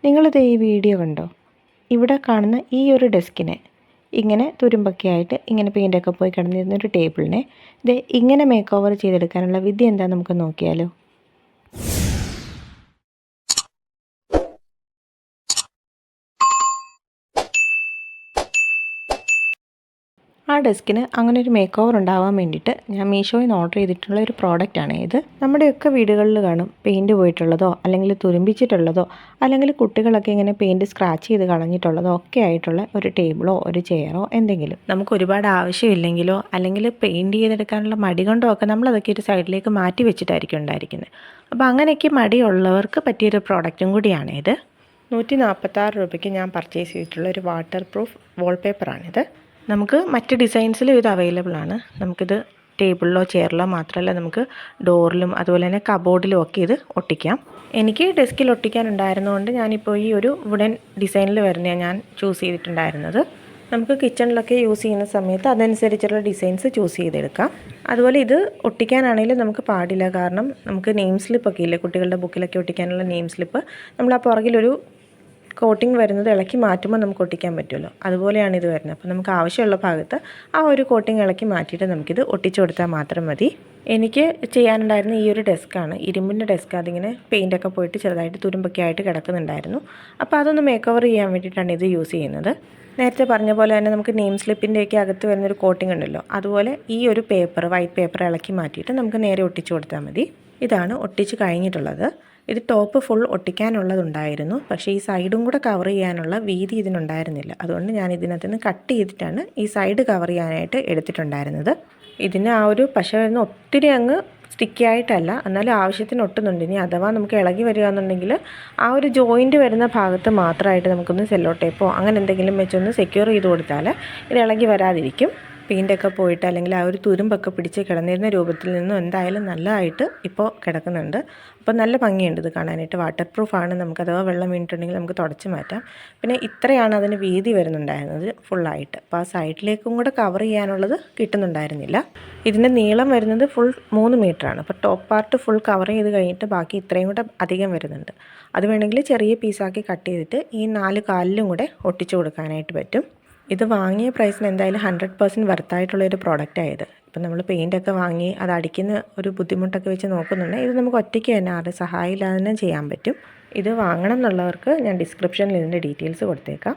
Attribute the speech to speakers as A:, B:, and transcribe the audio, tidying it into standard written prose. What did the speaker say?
A: നിങ്ങളിത് ഈ വീഡിയോ കണ്ടോ? ഇവിടെ കാണുന്ന ഈ ഒരു ഡെസ്കിനെ ഇങ്ങനെ തുരുമ്പൊക്കെ ആയിട്ട് ഇങ്ങനെ പെയിൻ്റൊക്കെ പോയി കിടന്നിരുന്നൊരു ടേബിളിനെ ഇത് ഇങ്ങനെ മേക്ക് ഓവർ ചെയ്തെടുക്കാനുള്ള വിദ്യ എന്താണെന്ന് നമുക്ക് നോക്കിയാലോ? ആ ഡെസ്കിന് അങ്ങനെ ഒരു മേക്ക് ഓവർ ഉണ്ടാവാൻ വേണ്ടിയിട്ട് ഞാൻ മീഷോയിൽ നിന്ന് ഓർഡർ ചെയ്തിട്ടുള്ള ഒരു പ്രോഡക്റ്റാണ് ഇത്. നമ്മുടെയൊക്കെ വീടുകളിൽ കാണും പെയിൻറ്റ് പോയിട്ടുള്ളതോ അല്ലെങ്കിൽ തുരുമ്പിച്ചിട്ടുള്ളതോ അല്ലെങ്കിൽ കുട്ടികളൊക്കെ ഇങ്ങനെ പെയിൻറ്റ് സ്ക്രാച്ച് ചെയ്ത് കളഞ്ഞിട്ടുള്ളതോ ഒക്കെ ആയിട്ടുള്ള ഒരു ടേബിളോ ഒരു ചെയറോ എന്തെങ്കിലും നമുക്ക് ഒരുപാട് ആവശ്യമില്ലെങ്കിലോ അല്ലെങ്കിൽ പെയിൻറ്റ് ചെയ്തെടുക്കാനുള്ള മടി കൊണ്ടോ ഒക്കെ നമ്മളതൊക്കെ ഒരു സൈഡിലേക്ക് മാറ്റി വെച്ചിട്ടായിരിക്കും ഉണ്ടായിരിക്കുന്നത്. അപ്പോൾ അങ്ങനെയൊക്കെ മടിയുള്ളവർക്ക് പറ്റിയൊരു പ്രോഡക്റ്റും കൂടിയാണ് ഇത്. 146 രൂപയ്ക്ക് ഞാൻ പർച്ചേസ് ചെയ്തിട്ടുള്ള ഒരു വാട്ടർ പ്രൂഫ് വാൾപേപ്പറാണിത്. നമുക്ക് മറ്റ് ഡിസൈൻസിലും ഇത് അവൈലബിൾ ആണ്. നമുക്കിത് ടേബിളിലോ ചെയറിലോ മാത്രമല്ല നമുക്ക് ഡോറിലും അതുപോലെ തന്നെ കബോർഡിലും ഒക്കെ ഇത് ഒട്ടിക്കാം. എനിക്ക് ഡെസ്കിൽ ഒട്ടിക്കാനുണ്ടായിരുന്നതുകൊണ്ട് ഞാനിപ്പോൾ ഈ ഒരു വുഡൻ ഡിസൈനിൽ വരുന്നതാണ് ഞാൻ ചൂസ് ചെയ്തിട്ടുണ്ടായിരുന്നത്. നമുക്ക് കിച്ചണിലൊക്കെ യൂസ് ചെയ്യുന്ന സമയത്ത് അതനുസരിച്ചുള്ള ഡിസൈൻസ് ചൂസ് ചെയ്തെടുക്കാം. അതുപോലെ ഇത് ഒട്ടിക്കാനാണെങ്കിലും നമുക്ക് പാടില്ല. കാരണം നമുക്ക് നെയിം സ്ലിപ്പൊക്കെ ഇല്ലേ, കുട്ടികളുടെ ബുക്കിലൊക്കെ ഒട്ടിക്കാനുള്ള നെയിം സ്ലിപ്പ് നമ്മൾ ആ പുറകിലൊരു കോട്ടിങ് വരുന്നത് ഇളക്കി മാറ്റുമ്പോൾ നമുക്ക് ഒട്ടിക്കാൻ പറ്റുമല്ലോ, അതുപോലെയാണ് ഇത് വരുന്നത്. അപ്പോൾ നമുക്ക് ആവശ്യമുള്ള ഭാഗത്ത് ആ ഒരു കോട്ടിങ് ഇളക്കി മാറ്റിയിട്ട് നമുക്കിത് ഒട്ടിച്ചു കൊടുത്താൽ മാത്രം മതി. എനിക്ക് ചെയ്യാനുണ്ടായിരുന്ന ഈ ഒരു ഡെസ്ക്കാണ്, ഇരുമ്പിൻ്റെ ഡെസ്ക്. അതിങ്ങനെ പെയിൻ്റൊക്കെ പോയിട്ട് ചെറുതായിട്ട് തുരുമ്പൊക്കെ ആയിട്ട് കിടക്കുന്നുണ്ടായിരുന്നു. അപ്പോൾ അതൊന്ന് മേക്ക് ഓവർ ചെയ്യാൻ വേണ്ടിയിട്ടാണ് ഇത് യൂസ് ചെയ്യുന്നത്. നേരത്തെ പറഞ്ഞ പോലെ തന്നെ നമുക്ക് നെയിം സ്ലിപ്പിൻ്റെയൊക്കെ അകത്ത് വരുന്നൊരു കോട്ടിങ് ഉണ്ടല്ലോ, അതുപോലെ ഈ ഒരു പേപ്പർ വൈറ്റ് പേപ്പർ ഇളക്കി മാറ്റിയിട്ട് നമുക്ക് നേരെ ഒട്ടിച്ചു കൊടുത്താൽ മതി. ഇതാണ് ഒട്ടിച്ച് കഴിഞ്ഞിട്ടുള്ളത്. ഇത് ടോപ്പ് ഫുൾ ഒട്ടിക്കാനുള്ളതുണ്ടായിരുന്നു, പക്ഷേ ഈ സൈഡും കൂടെ കവർ ചെയ്യാനുള്ള വീതി ഇതിനുണ്ടായിരുന്നില്ല. അതുകൊണ്ട് ഞാൻ ഇതിനകത്ത് നിന്ന് കട്ട് ചെയ്തിട്ടാണ് ഈ സൈഡ് കവർ ചെയ്യാനായിട്ട് എടുത്തിട്ടുണ്ടായിരുന്നത്. ഇതിന് ആ ഒരു പശ വരുന്ന ഒത്തിരി അങ്ങ് സ്റ്റിക്കി ആയിട്ടല്ല, എന്നാലും ആവശ്യത്തിന് ഒട്ടുന്നുണ്ട്. ഇനി അഥവാ നമുക്ക് ഇളകി വരികയാണെന്നുണ്ടെങ്കിൽ ആ ഒരു ജോയിൻറ്റ് വരുന്ന ഭാഗത്ത് മാത്രമായിട്ട് നമുക്കൊന്ന് സെല്ലോ ടേപ്പോ അങ്ങനെ എന്തെങ്കിലും വെച്ചൊന്ന് സെക്യൂർ ചെയ്ത് കൊടുത്താൽ ഇത് ഇളകി വരാതിരിക്കും. പെയിൻ്റൊക്കെ പോയിട്ട് അല്ലെങ്കിൽ ആ ഒരു തുരുമ്പൊക്കെ പിടിച്ച് കിടന്നിരുന്ന രൂപത്തിൽ നിന്നും എന്തായാലും നല്ലതായിട്ട് ഇപ്പോൾ കിടക്കുന്നുണ്ട്. അപ്പോൾ നല്ല ഭംഗിയുണ്ട് ഇത് കാണാനായിട്ട്. വാട്ടർ പ്രൂഫാണ്, നമുക്ക് അഥവാ വെള്ളം വീണിട്ടുണ്ടെങ്കിൽ നമുക്ക് തുടച്ച് മാറ്റാം. പിന്നെ ഇത്രയാണ് അതിന് വീതി വരുന്നുണ്ടായിരുന്നത് ഫുള്ളായിട്ട്. അപ്പോൾ ആ സൈഡിലേക്കും കൂടെ കവർ ചെയ്യാനുള്ളത് കിട്ടുന്നുണ്ടായിരുന്നില്ല. ഇതിൻ്റെ നീളം വരുന്നത് ഫുൾ 3 മീറ്ററാണ്. അപ്പോൾ ടോപ്പ് പാർട്ട് ഫുൾ കവർ ചെയ്ത് കഴിഞ്ഞിട്ട് ബാക്കി ഇത്രയും കൂടെ അധികം വരുന്നുണ്ട്. അത് വേണമെങ്കിൽ ചെറിയ പീസാക്കി കട്ട് ചെയ്തിട്ട് ഈ 4 കാലിലും കൂടെ ഒട്ടിച്ചു കൊടുക്കാനായിട്ട് പറ്റും. ഇത് വാങ്ങിയ പ്രൈസിന് എന്തായാലും 100% വർത്തായിട്ടുള്ളൊരു പ്രോഡക്റ്റായത്. ഇപ്പം നമ്മൾ പെയിൻ്റൊക്കെ വാങ്ങി അത് അടിക്കുന്ന ഒരു ബുദ്ധിമുട്ടൊക്കെ വെച്ച് നോക്കുന്നുണ്ടെങ്കിൽ ഇത് നമുക്ക് ഒറ്റയ്ക്ക് തന്നെ ആരുടെ സഹായമില്ലാതെ തന്നെ ചെയ്യാൻ പറ്റും. ഇത് വാങ്ങണം എന്നുള്ളവർക്ക് ഞാൻ ഡിസ്ക്രിപ്ഷനിൽ ഇതിൻ്റെ ഡീറ്റെയിൽസ് കൊടുത്തേക്കാം.